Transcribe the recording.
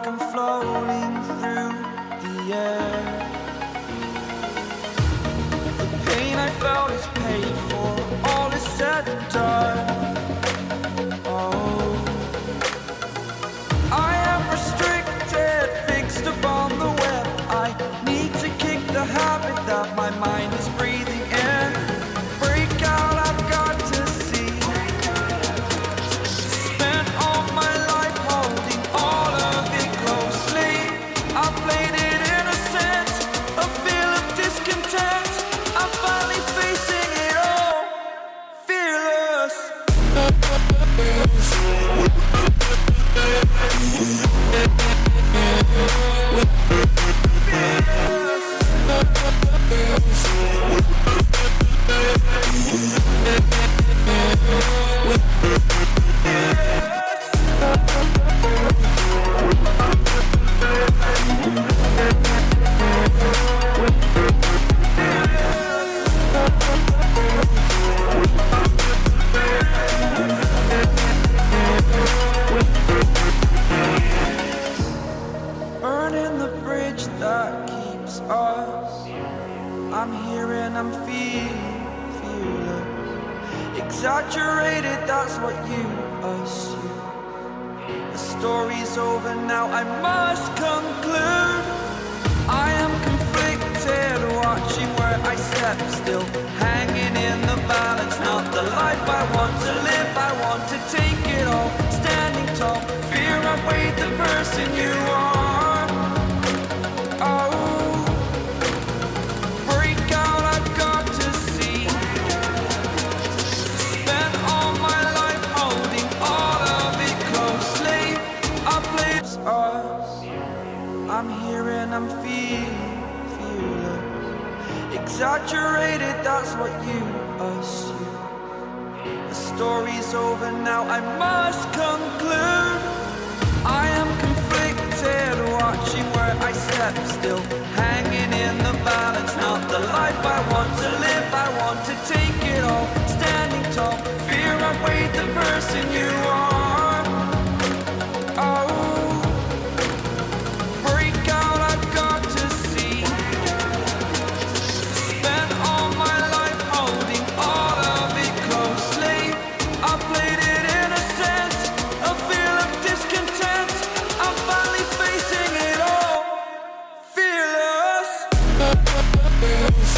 like I'm floating through the air. The pain I felt is paid for, all is said and done. Oh, I am restricted, fixed upon the web. I need to kick the habit that my mind is breathing in. Break out, I've got to see. Spent all my life holding all of it closely. I played it innocent, a feel of discontent. I'm finally facing it all, fearless. Burning the bridge that keeps us. I'm here and I'm feeling fearless. Exaggerated, that's what you assume. The story's over now, I must conclude. I am conflicted, watching where I step still, hanging in the balance. Not the life I want to live, I want to take it all. Standing tall, fear I weighed the person you are. Oh, break out, I've got to see. Spent all my life holding all of it closely. I played us. I'm here and I'm feeling fearless. Exaggerated, that's what you assume. The story's over now, I must conclude. I am conflicted, watching where I step still, hanging in the balance. Not the life I want to live, I want to take it all. Standing tall, fear I weighed the person you are. Oh, break out, I've got to see. Spent all my life holding all of it closely. I played it innocent, a feel of discontent. I'm finally facing it all, fearless. Fearless.